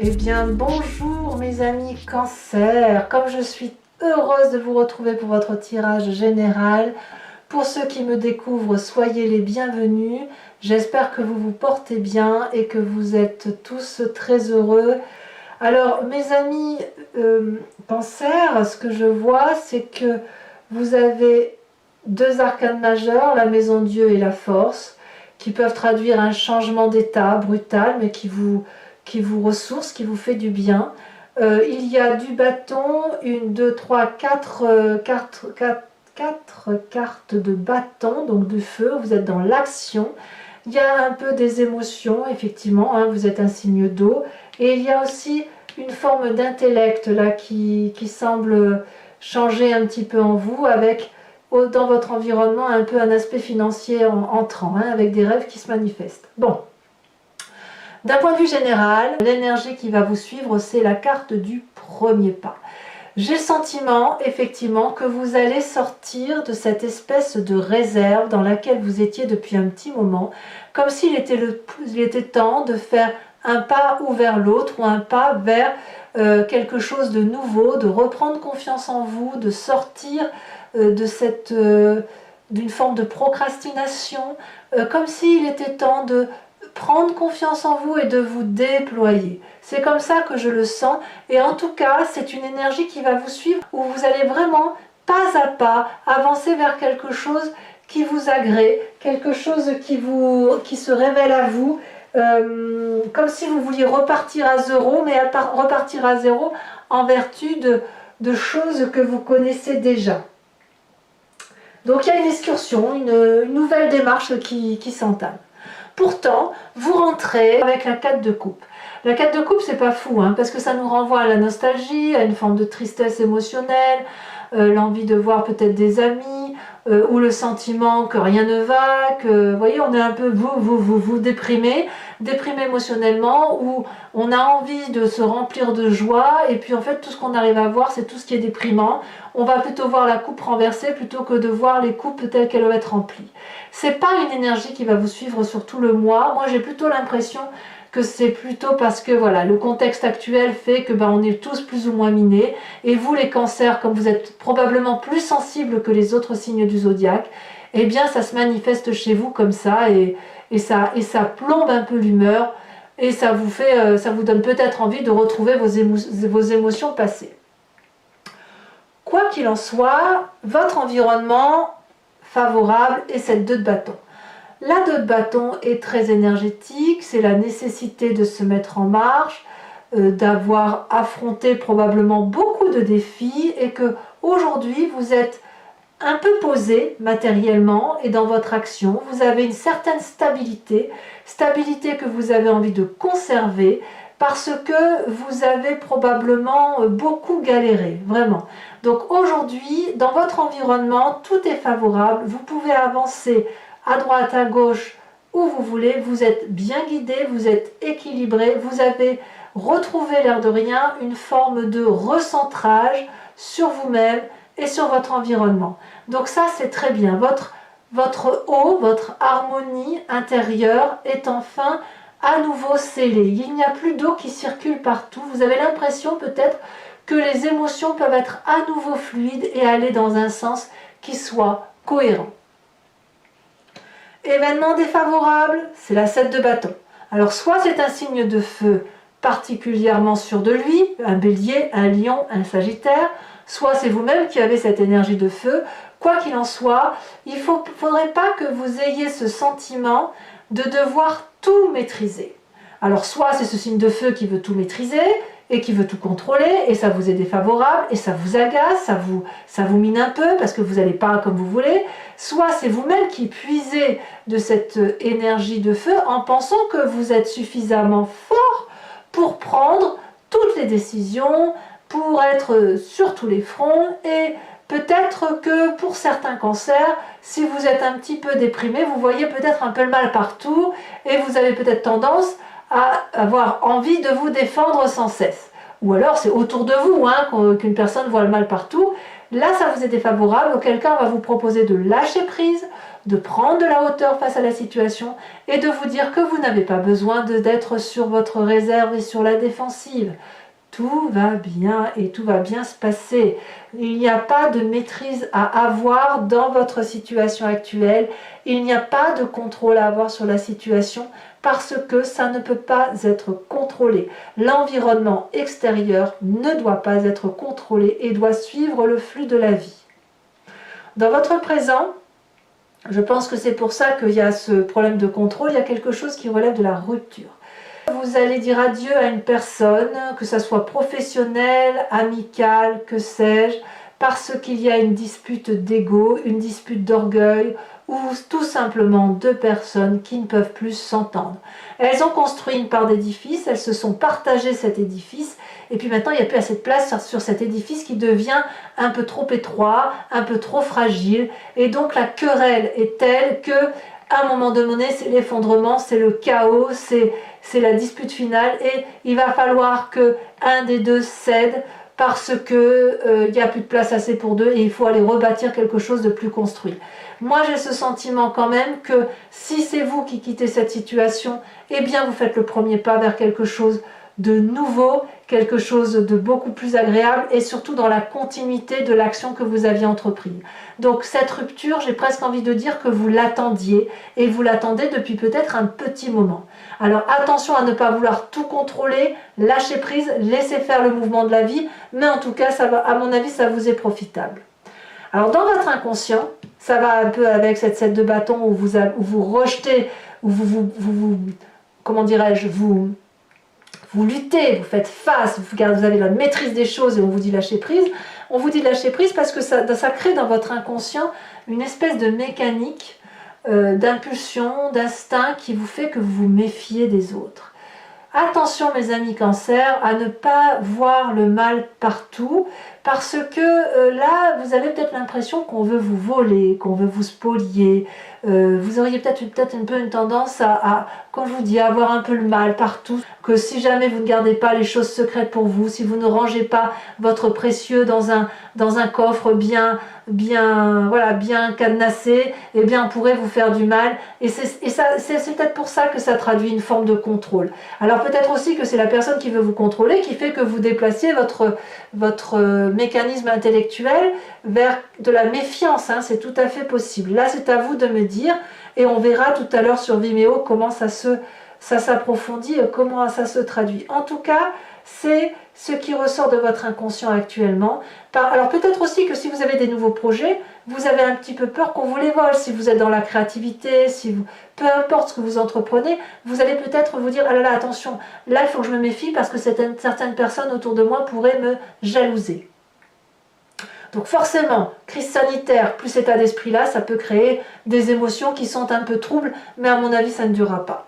Eh bien, bonjour mes amis Cancer, comme je suis heureuse de vous retrouver pour votre tirage général. Pour ceux qui me découvrent, soyez les bienvenus. J'espère que vous vous portez bien et que vous êtes tous très heureux. Alors, mes amis Cancer, ce que je vois, c'est que vous avez deux arcanes majeurs, la maison Dieu et la force, qui peuvent traduire un changement d'état brutal, mais qui vous ressource, qui vous fait du bien. Il y a du bâton, une, deux, trois, quatre cartes de bâton, donc du feu, vous êtes dans l'action. Il y a un peu des émotions, effectivement, hein, vous êtes un signe d'eau. Et il y a aussi une forme d'intellect là qui semble changer un petit peu en vous, avec dans votre environnement un peu un aspect financier entrant, hein, avec des rêves qui se manifestent. Bon. D'un point de vue général, l'énergie qui va vous suivre, c'est la carte du premier pas. J'ai le sentiment, effectivement, que vous allez sortir de cette espèce de réserve dans laquelle vous étiez depuis un petit moment, comme s'il était temps de faire un pas ou vers l'autre, ou un pas vers quelque chose de nouveau, de reprendre confiance en vous, de sortir d'une forme de procrastination, comme s'il était temps de prendre confiance en vous et de vous déployer. C'est comme ça que je le sens, et en tout cas c'est une énergie qui va vous suivre, où vous allez vraiment pas à pas avancer vers quelque chose qui vous agrée, quelque chose qui se révèle à vous, comme si vous vouliez repartir à zéro, mais repartir à zéro en vertu de choses que vous connaissez déjà. Donc il y a une excursion, une nouvelle démarche qui s'entame. Pourtant, vous rentrez avec la 4 de coupe. La 4 de coupe, c'est pas fou, hein, parce que ça nous renvoie à la nostalgie, à une forme de tristesse émotionnelle, l'envie de voir peut-être des amis, ou le sentiment que rien ne va, que, vous voyez, on est un peu vous déprimé émotionnellement, où on a envie de se remplir de joie, et puis en fait, tout ce qu'on arrive à voir, c'est tout ce qui est déprimant. On va plutôt voir la coupe renversée plutôt que de voir les coupes telles qu'elles doivent être remplies. C'est pas une énergie qui va vous suivre sur tout le mois. Moi, j'ai plutôt l'impression que c'est plutôt parce que voilà, le contexte actuel fait que on est tous plus ou moins minés. Et vous, les cancers, comme vous êtes probablement plus sensibles que les autres signes du zodiaque, eh bien, ça se manifeste chez vous comme ça, et ça plombe un peu l'humeur, et ça vous donne peut-être envie de retrouver vos émotions passées. Quoi qu'il en soit, votre environnement favorable est cette 2 de bâton. La 2 de bâton est très énergétique, c'est la nécessité de se mettre en marche, d'avoir affronté probablement beaucoup de défis, et que aujourd'hui vous êtes un peu posé matériellement et dans votre action. Vous avez une certaine stabilité que vous avez envie de conserver, parce que vous avez probablement beaucoup galéré, vraiment. Donc aujourd'hui, dans votre environnement, tout est favorable, vous pouvez avancer à droite, à gauche, où vous voulez, vous êtes bien guidé, vous êtes équilibré, vous avez retrouvé l'air de rien une forme de recentrage sur vous-même et sur votre environnement. Donc ça, c'est très bien. Votre eau, votre harmonie intérieure est enfin à nouveau scellée. Il n'y a plus d'eau qui circule partout. Vous avez l'impression peut-être que les émotions peuvent être à nouveau fluides et aller dans un sens qui soit cohérent. Événement défavorable, c'est la 7 de bâton. Alors soit c'est un signe de feu particulièrement sûr de lui, un bélier, un lion, un sagittaire, soit c'est vous-même qui avez cette énergie de feu. Quoi qu'il en soit, il ne faudrait pas que vous ayez ce sentiment de devoir tout maîtriser. Alors soit c'est ce signe de feu qui veut tout maîtriser et qui veut tout contrôler, et ça vous est défavorable, et ça vous agace, ça vous mine un peu parce que vous n'allez pas comme vous voulez. Soit c'est vous-même qui puisez de cette énergie de feu en pensant que vous êtes suffisamment fort pour prendre toutes les décisions, pour être sur tous les fronts, et peut-être que pour certains cancers, si vous êtes un petit peu déprimé, vous voyez peut-être un peu le mal partout, et vous avez peut-être tendance à avoir envie de vous défendre sans cesse. Ou alors c'est autour de vous qu'une personne voit le mal partout. Là, ça vous est défavorable, auquel cas on va vous proposer de lâcher prise, de prendre de la hauteur face à la situation et de vous dire que vous n'avez pas besoin d'être sur votre réserve et sur la défensive. Tout va bien et tout va bien se passer. Il n'y a pas de maîtrise à avoir dans votre situation actuelle. Il n'y a pas de contrôle à avoir sur la situation parce que ça ne peut pas être contrôlé. L'environnement extérieur ne doit pas être contrôlé et doit suivre le flux de la vie. Dans votre présent, je pense que c'est pour ça qu'il y a ce problème de contrôle, il y a quelque chose qui relève de la rupture. Vous allez dire adieu à une personne, que ça soit professionnelle, amicale, que sais-je, parce qu'il y a une dispute d'ego, une dispute d'orgueil, ou tout simplement deux personnes qui ne peuvent plus s'entendre. Elles ont construit une part d'édifice, elles se sont partagées cet édifice, et puis maintenant il n'y a plus assez de place sur cet édifice qui devient un peu trop étroit, un peu trop fragile, et donc la querelle est telle que à un moment donné, c'est l'effondrement, c'est le chaos, c'est la dispute finale et il va falloir que un des deux cède parce que il n'y a plus de place assez pour deux et il faut aller rebâtir quelque chose de plus construit. Moi, j'ai ce sentiment quand même que si c'est vous qui quittez cette situation, eh bien, vous faites le premier pas vers quelque chose de nouveau, quelque chose de beaucoup plus agréable et surtout dans la continuité de l'action que vous aviez entreprise. Donc cette rupture, j'ai presque envie de dire que vous l'attendiez et vous l'attendez depuis peut-être un petit moment. Alors attention à ne pas vouloir tout contrôler, lâcher prise, laisser faire le mouvement de la vie, mais en tout cas, ça va, à mon avis, ça vous est profitable. Alors dans votre inconscient, ça va un peu avec cette 7 de bâton où vous rejetez, où comment dirais-je, vous luttez, vous faites face, vous avez la maîtrise des choses et on vous dit lâcher prise. On vous dit lâcher prise parce que ça crée dans votre inconscient une espèce de mécanique d'impulsion, d'instinct qui vous fait que vous vous méfiez des autres. Attention mes amis cancer à ne pas voir le mal partout parce que là vous avez peut-être l'impression qu'on veut vous voler, qu'on veut vous spolier. Vous auriez peut-être un peu une tendance à, comme je vous dis, à avoir un peu le mal partout. Que si jamais vous ne gardez pas les choses secrètes pour vous, si vous ne rangez pas votre précieux dans un coffre bien cadenassé, eh bien on pourrait vous faire du mal. Et c'est peut-être pour ça que ça traduit une forme de contrôle. Alors peut-être aussi que c'est la personne qui veut vous contrôler qui fait que vous déplaciez votre mécanisme intellectuel vers de la méfiance, hein, c'est tout à fait possible. Là c'est à vous de me dire et on verra tout à l'heure sur Vimeo comment ça s'approfondit et comment ça se traduit. En tout cas, c'est ce qui ressort de votre inconscient actuellement. Alors peut-être aussi que si vous avez des nouveaux projets, vous avez un petit peu peur qu'on vous les vole. Si vous êtes dans la créativité, peu importe ce que vous entreprenez, vous allez peut-être vous dire « Ah là là, attention, là il faut que je me méfie parce que certaines personnes autour de moi pourraient me jalouser ». Donc forcément, crise sanitaire plus état d'esprit là, ça peut créer des émotions qui sont un peu troubles, mais à mon avis ça ne durera pas.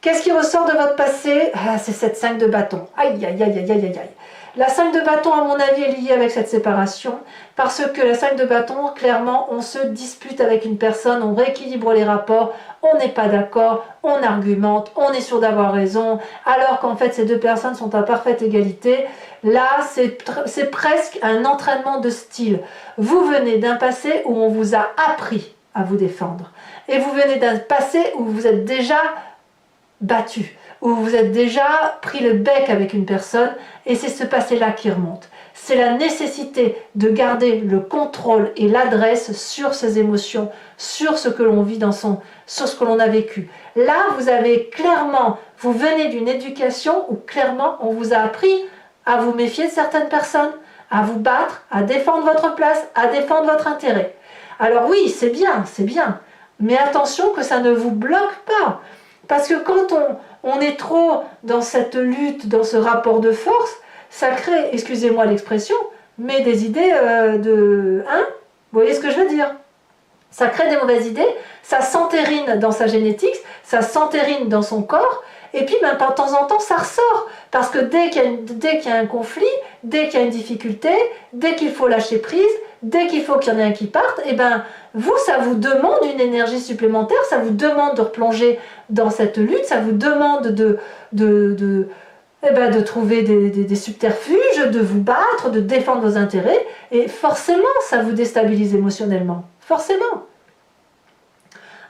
Qu'est-ce qui ressort de votre passé? C'est cette 5 de bâton. Aïe, aïe, aïe, aïe, aïe, aïe. La 5 de bâton, à mon avis, est liée avec cette séparation, parce que la 5 de bâton, clairement, on se dispute avec une personne, on rééquilibre les rapports, on n'est pas d'accord, on argumente, on est sûr d'avoir raison, alors qu'en fait, ces deux personnes sont à parfaite égalité. Là, c'est presque un entraînement de style. Vous venez d'un passé où on vous a appris à vous défendre, et vous venez d'un passé où vous êtes déjà battu, où vous êtes déjà pris le bec avec une personne et c'est ce passé-là qui remonte. C'est la nécessité de garder le contrôle et l'adresse sur ses émotions, sur ce que l'on vit sur ce que l'on a vécu. Là, vous avez clairement, vous venez d'une éducation où clairement on vous a appris à vous méfier de certaines personnes, à vous battre, à défendre votre place, à défendre votre intérêt. Alors oui, c'est bien, mais attention que ça ne vous bloque pas. Parce que quand on est trop dans cette lutte, dans ce rapport de force, ça crée, excusez-moi l'expression, mais des idées vous voyez ce que je veux dire? Ça crée des mauvaises idées, ça s'entérine dans sa génétique, ça s'entérine dans son corps, et puis de temps en temps ça ressort. Parce que dès qu'il y a un conflit, dès qu'il y a une difficulté, dès qu'il faut lâcher prise, dès qu'il faut qu'il y en ait un qui parte, et ben vous, ça vous demande une énergie supplémentaire, ça vous demande de replonger dans cette lutte, ça vous demande de trouver des subterfuges, de vous battre, de défendre vos intérêts, et forcément, ça vous déstabilise émotionnellement. Forcément.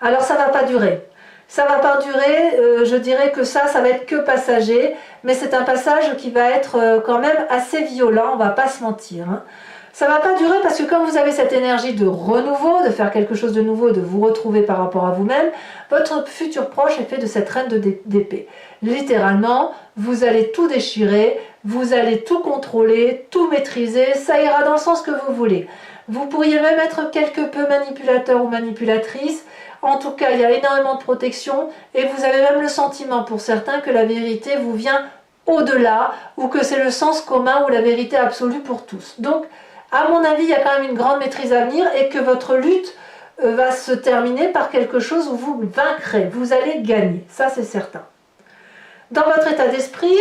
Alors ça va pas durer. Ça va pas durer, je dirais que ça va être que passager, mais c'est un passage qui va être quand même assez violent, on va pas se mentir. Hein. Ça va pas durer parce que quand vous avez cette énergie de renouveau, de faire quelque chose de nouveau, de vous retrouver par rapport à vous-même, votre futur proche est fait de cette reine d'épée. Littéralement, vous allez tout déchirer, vous allez tout contrôler, tout maîtriser, ça ira dans le sens que vous voulez. Vous pourriez même être quelque peu manipulateur ou manipulatrice. En tout cas, il y a énormément de protection et vous avez même le sentiment pour certains que la vérité vous vient au-delà ou que c'est le sens commun ou la vérité absolue pour tous. Donc, à mon avis, il y a quand même une grande maîtrise à venir et que votre lutte va se terminer par quelque chose où vous vaincrez, vous allez gagner, ça c'est certain. Dans votre état d'esprit,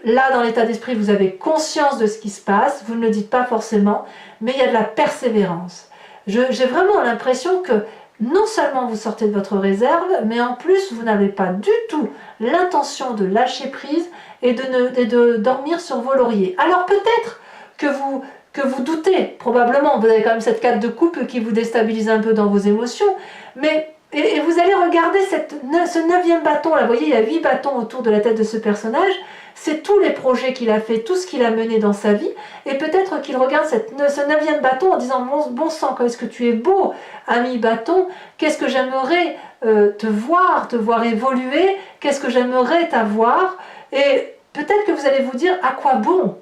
là dans l'état d'esprit vous avez conscience de ce qui se passe, vous ne le dites pas forcément, mais il y a de la persévérance. J'ai vraiment l'impression que non seulement vous sortez de votre réserve, mais en plus vous n'avez pas du tout l'intention de lâcher prise et de dormir sur vos lauriers. Alors peut-être que vous doutez, probablement, vous avez quand même cette carte de coupe qui vous déstabilise un peu dans vos émotions, mais et vous allez regarder ce 9e bâton, là, vous voyez, il y a 8 bâtons autour de la tête de ce personnage, c'est tous les projets qu'il a fait, tout ce qu'il a mené dans sa vie, et peut-être qu'il regarde ce 9e bâton en disant bon sang, qu'est-ce que tu es beau, ami bâton, qu'est-ce que j'aimerais te voir évoluer, qu'est-ce que j'aimerais t'avoir, et peut-être que vous allez vous dire à quoi bon?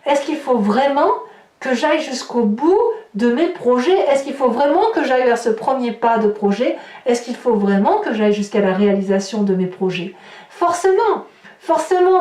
Est-ce qu'il faut vraiment que j'aille jusqu'au bout de mes projets? Est-ce qu'il faut vraiment que j'aille vers ce premier pas de projet? Est-ce qu'il faut vraiment que j'aille jusqu'à la réalisation de mes projets? Forcément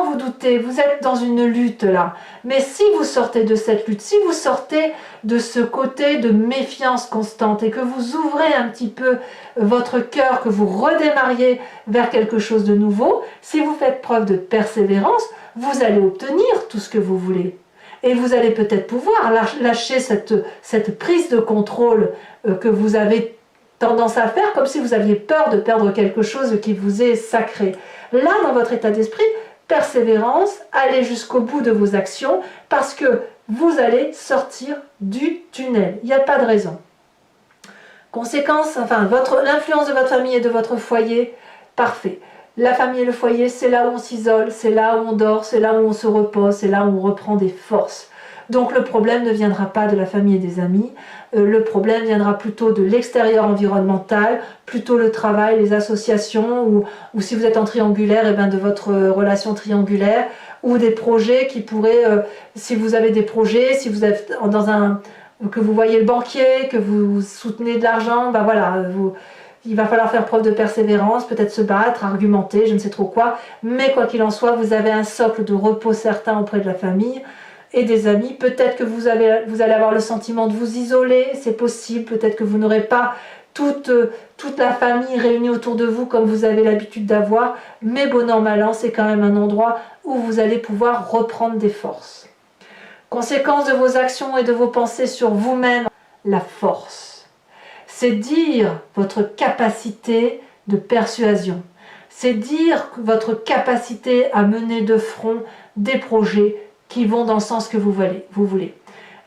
vous doutez, vous êtes dans une lutte là. Mais si vous sortez de cette lutte, si vous sortez de ce côté de méfiance constante et que vous ouvrez un petit peu votre cœur, que vous redémarriez vers quelque chose de nouveau, si vous faites preuve de persévérance, vous allez obtenir tout ce que vous voulez. Et vous allez peut-être pouvoir lâcher cette prise de contrôle que vous avez tendance à faire, comme si vous aviez peur de perdre quelque chose qui vous est sacré. Là, dans votre état d'esprit, persévérance, allez jusqu'au bout de vos actions, parce que vous allez sortir du tunnel. Il n'y a pas de raison. Conséquence, enfin, l'influence de votre famille et de votre foyer, parfait. La famille et le foyer, c'est là où on s'isole, c'est là où on dort, c'est là où on se repose, c'est là où on reprend des forces. Donc le problème ne viendra pas de la famille et des amis, le problème viendra plutôt de l'extérieur environnemental, plutôt le travail, les associations, ou si vous êtes en triangulaire, et bien de votre relation triangulaire, ou des projets qui pourraient, si vous avez des projets, si vous êtes que vous voyez le banquier, que vous soutenez de l'argent, ben voilà, il va falloir faire preuve de persévérance, peut-être se battre, argumenter, je ne sais trop quoi, mais quoi qu'il en soit, vous avez un socle de repos certain auprès de la famille et des amis. Peut-être que vous allez avoir le sentiment de vous isoler, c'est possible, peut-être que vous n'aurez pas toute la famille réunie autour de vous comme vous avez l'habitude d'avoir, mais bon an, mal an, c'est quand même un endroit où vous allez pouvoir reprendre des forces. Conséquence de vos actions et de vos pensées sur vous-même, la force. C'est dire votre capacité de persuasion. C'est dire votre capacité à mener de front des projets qui vont dans le sens que vous voulez.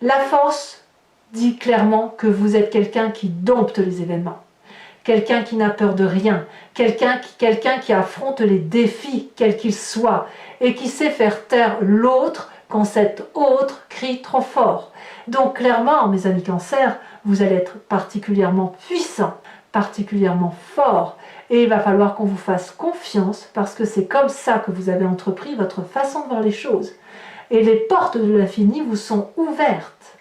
La force dit clairement que vous êtes quelqu'un qui dompte les événements. Quelqu'un qui n'a peur de rien. Quelqu'un qui affronte les défis, quels qu'ils soient. Et qui sait faire taire l'autre quand cet autre crie trop fort. Donc clairement, mes amis Cancer, vous allez être particulièrement puissant, particulièrement fort, et il va falloir qu'on vous fasse confiance parce que c'est comme ça que vous avez entrepris votre façon de voir les choses. Et les portes de l'infini vous sont ouvertes.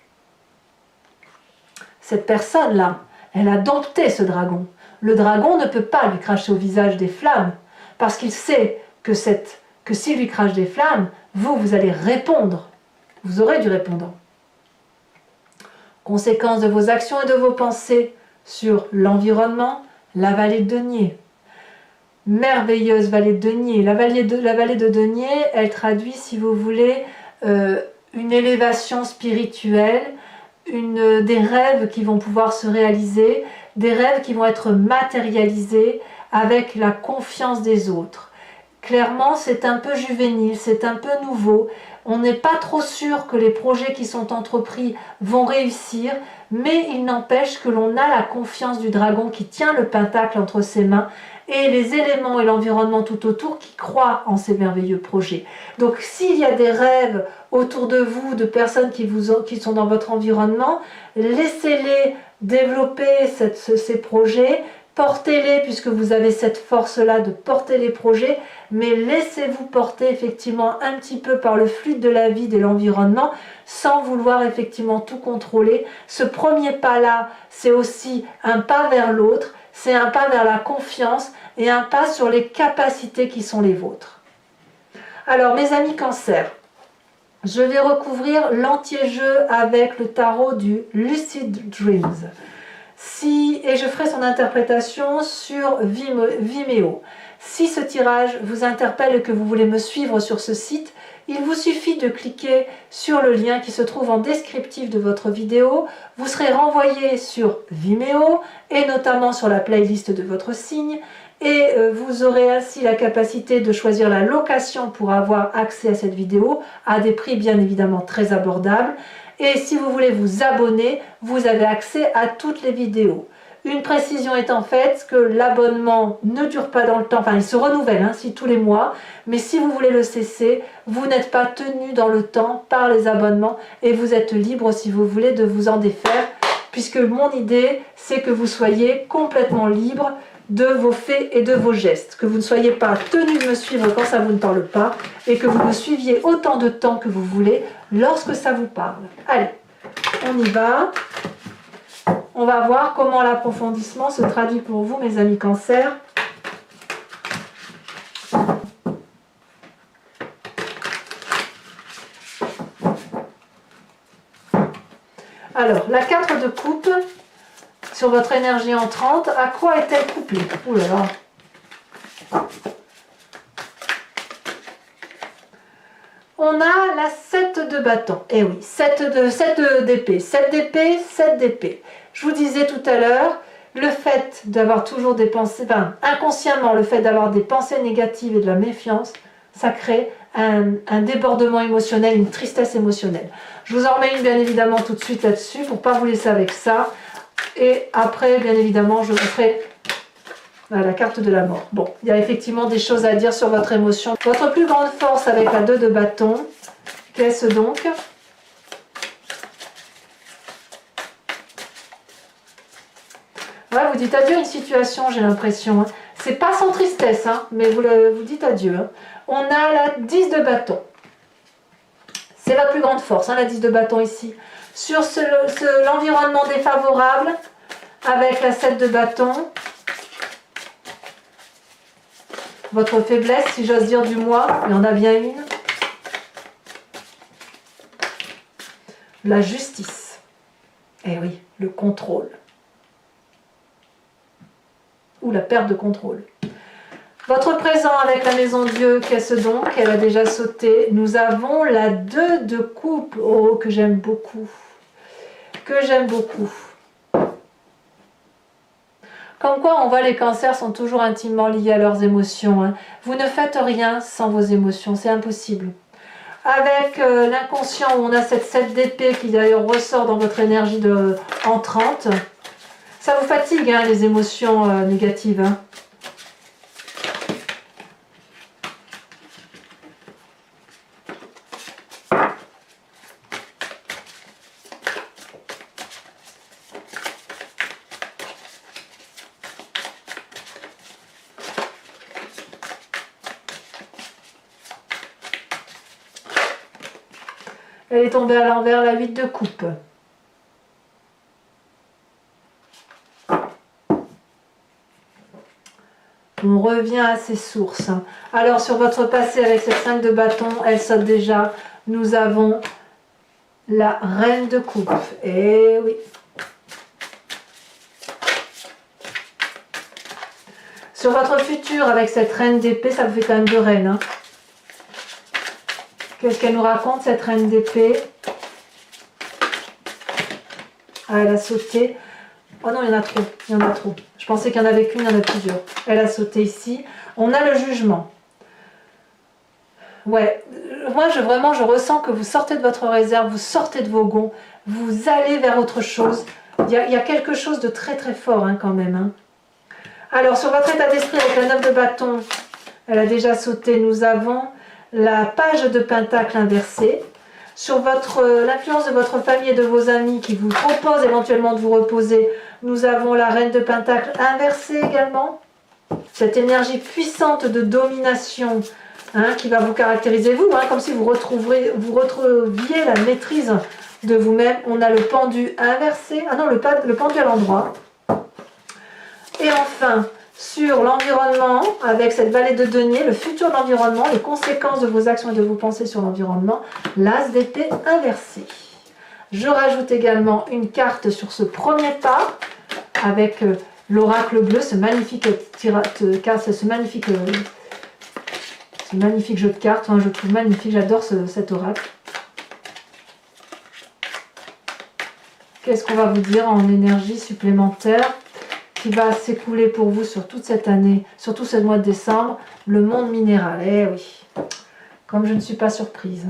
Cette personne-là, elle a dompté ce dragon. Le dragon ne peut pas lui cracher au visage des flammes parce qu'il sait que s'il lui crache des flammes, vous allez répondre. Vous aurez du répondant. Conséquence de vos actions et de vos pensées sur l'environnement, la vallée de denier. Merveilleuse vallée de denier. La vallée de denier, elle traduit, si vous voulez, une élévation spirituelle, des rêves qui vont pouvoir se réaliser, des rêves qui vont être matérialisés avec la confiance des autres. Clairement, c'est un peu juvénile, c'est un peu nouveau. On n'est pas trop sûr que les projets qui sont entrepris vont réussir, mais il n'empêche que l'on a la confiance du dragon qui tient le pentacle entre ses mains et les éléments et l'environnement tout autour qui croient en ces merveilleux projets. Donc s'il y a des rêves autour de vous, de personnes qui sont dans votre environnement, laissez-les développer ces projets, portez-les puisque vous avez cette force-là de porter les projets, mais laissez-vous porter effectivement un petit peu par le fluide de la vie, de l'environnement, sans vouloir effectivement tout contrôler. Ce premier pas-là, c'est aussi un pas vers l'autre, c'est un pas vers la confiance et un pas sur les capacités qui sont les vôtres. Alors mes amis Cancer, je vais recouvrir l'anti-jeu avec le tarot du Lucid Dreams. Et je ferai son interprétation sur Vimeo. Si ce tirage vous interpelle et que vous voulez me suivre sur ce site, il vous suffit de cliquer sur le lien qui se trouve en descriptif de votre vidéo. Vous serez renvoyé sur Vimeo et notamment sur la playlist de votre signe. Et vous aurez ainsi la capacité de choisir la location pour avoir accès à cette vidéo à des prix bien évidemment très abordables. Et si vous voulez vous abonner, vous avez accès à toutes les vidéos. Une précision étant faite que l'abonnement ne dure pas dans le temps, enfin il se renouvelle si tous les mois, mais si vous voulez le cesser, vous n'êtes pas tenu dans le temps par les abonnements et vous êtes libre si vous voulez de vous en défaire, puisque mon idée c'est que vous soyez complètement libre de vos faits et de vos gestes, que vous ne soyez pas tenu de me suivre quand ça vous ne parle pas et que vous me suiviez autant de temps que vous voulez lorsque ça vous parle. Allez, on y va. On va voir comment l'approfondissement se traduit pour vous, mes amis Cancer. Alors, la 4 de coupe, sur votre énergie entrante, à quoi est-elle couplée? Ouh là là. On a la 7 de bâton. Eh oui, 7 d'épée. 7 d'épée, 7 d'épée. Je vous disais tout à l'heure, le fait d'avoir toujours des pensées, inconsciemment, le fait d'avoir des pensées négatives et de la méfiance, ça crée un débordement émotionnel, une tristesse émotionnelle. Je vous en remets une bien évidemment tout de suite là-dessus pour ne pas vous laisser avec ça. Et après, bien évidemment, je vous ferai la carte de la mort. Bon, il y a effectivement des choses à dire sur votre émotion. Votre plus grande force avec la 2 de bâton, qu'est-ce donc? Ouais, vous dites adieu à une situation, j'ai l'impression. C'est pas sans tristesse, mais vous dites adieu. On a la 10 de bâton. C'est la plus grande force, la 10 de bâton ici. Sur l'environnement défavorable, avec la 7 de bâton, votre faiblesse, si j'ose dire du moi, il y en a bien une. La justice. Eh oui, le contrôle. Ou la perte de contrôle. Votre présent avec la maison Dieu, qu'est-ce donc? Elle a déjà sauté. Nous avons la 2 de coupe. Oh, que j'aime beaucoup. Que j'aime beaucoup. Comme quoi, on voit les cancers sont toujours intimement liés à leurs émotions. Vous ne faites rien sans vos émotions, c'est impossible. Avec l'inconscient, où on a cette 7 d'épée qui d'ailleurs ressort dans votre énergie entrante, ça vous fatigue, les émotions négatives. Elle est tombée à l'envers, la 8 de coupe. On revient à ses sources. Alors sur votre passé avec cette 5 de bâton, elle saute déjà. Nous avons la reine de coupe. Eh oui. Sur votre futur avec cette reine d'épée, ça vous fait quand même 2 reines. Qu'est-ce qu'elle nous raconte, cette reine d'épée? Ah, elle a sauté. Oh non, il y en a trop. Il y en a trop. Je pensais qu'il n'y en avait qu'une, il y en a plusieurs. Elle a sauté ici. On a le jugement. Ouais, moi vraiment je ressens que vous sortez de votre réserve, vous sortez de vos gonds, vous allez vers autre chose. Il y a quelque chose de très très fort hein, quand même. Hein. Alors sur votre état d'esprit avec la 9 de bâton, elle a déjà sauté, nous avons la page de pentacle inversée. Sur l'influence de votre famille et de vos amis qui vous proposent éventuellement de vous reposer, nous avons la reine de pentacle inversée également. Cette énergie puissante de domination hein, qui va vous caractériser vous, hein, comme si vous retrouviez la maîtrise de vous-même. On a le pendu inversé, ah non, le pendu à l'endroit. Et enfin, sur l'environnement, avec cette vallée de denier, le futur de l'environnement, les conséquences de vos actions et de vos pensées sur l'environnement, l'as d'épée inversé. Je rajoute également une carte sur ce premier pas, avec l'oracle bleu, ce magnifique jeu de cartes, hein, je trouve magnifique, j'adore cet oracle. Qu'est-ce qu'on va vous dire en énergie supplémentaire qui va s'écouler pour vous sur toute cette année, surtout ce mois de décembre? Le monde minéral, eh oui, comme je ne suis pas surprise.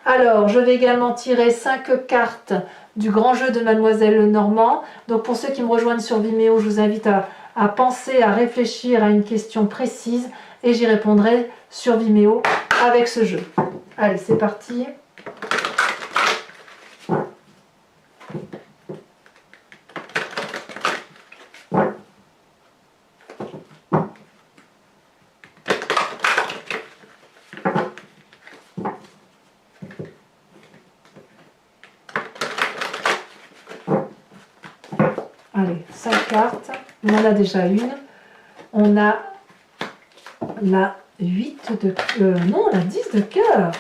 Alors, je vais également tirer 5 cartes du grand jeu de Mademoiselle Lenormand. Donc pour ceux qui me rejoignent sur Vimeo, je vous invite à penser, à réfléchir à une question précise et j'y répondrai sur Vimeo avec ce jeu. Allez, c'est parti. Allez, 5 cartes. On en a déjà une. On a la 8 de... non, la 10 de cœur.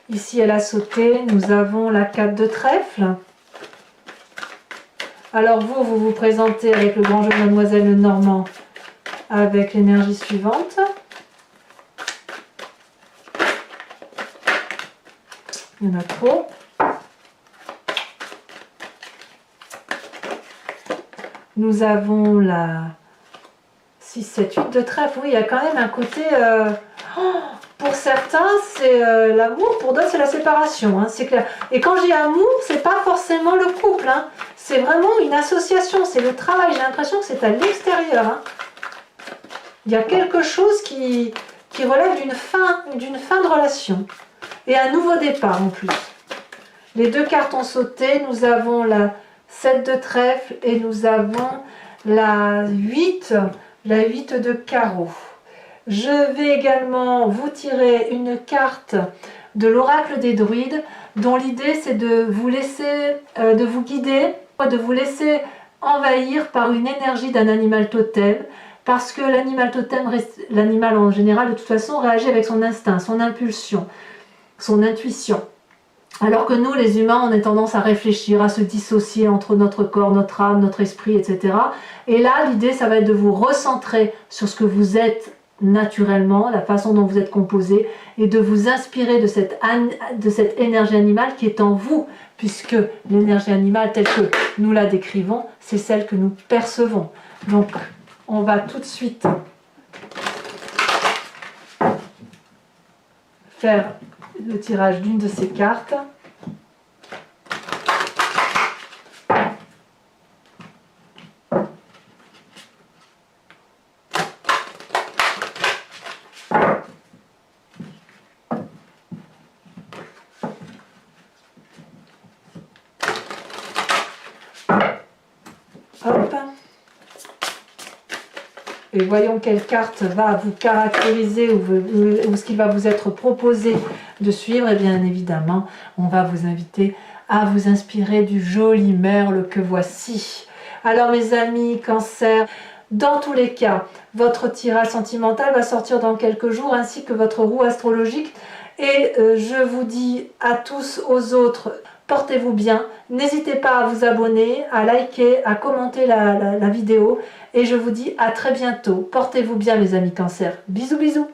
Ici, elle a sauté. Nous avons la 4 de trèfle. Alors vous vous présentez avec le grand jeu de Mademoiselle Lenormand avec l'énergie suivante. Il y en a trop. Nous avons la 6, 7, 8 de trèfle. Oui, il y a quand même un côté... pour certains, c'est l'amour. Pour d'autres, c'est la séparation. Hein, c'est clair. Et quand j'ai amour, c'est pas forcément le couple. Hein, c'est vraiment une association. C'est le travail. J'ai l'impression que c'est à l'extérieur. Hein. Il y a quelque chose qui relève d'une fin de relation. Et un nouveau départ en plus. Les 2 cartes ont sauté. Nous avons la 7 de trèfle et nous avons la 8 de carreau. Je vais également vous tirer une carte de l'oracle des druides dont l'idée c'est de vous laisser, de vous guider, de vous laisser envahir par une énergie d'un animal totem parce que l'animal totem, l'animal en général de toute façon réagit avec son instinct, son impulsion, son intuition. Alors que nous, les humains, on a tendance à réfléchir, à se dissocier entre notre corps, notre âme, notre esprit, etc. Et là, l'idée, ça va être de vous recentrer sur ce que vous êtes naturellement, la façon dont vous êtes composé, et de vous inspirer de cette énergie animale qui est en vous, puisque l'énergie animale, telle que nous la décrivons, c'est celle que nous percevons. Donc, on va tout de suite faire le tirage d'une de ces cartes. Hop. Et voyons quelle carte va vous caractériser ou ce qui va vous être proposé de suivre. Et bien évidemment, on va vous inviter à vous inspirer du joli merle que voici. Alors mes amis Cancer, dans tous les cas, votre tirage sentimental va sortir dans quelques jours ainsi que votre roue astrologique. Et je vous dis à tous, aux autres, portez-vous bien. N'hésitez pas à vous abonner, à liker, à commenter la vidéo. Et je vous dis à très bientôt. Portez-vous bien mes amis Cancer. Bisous bisous.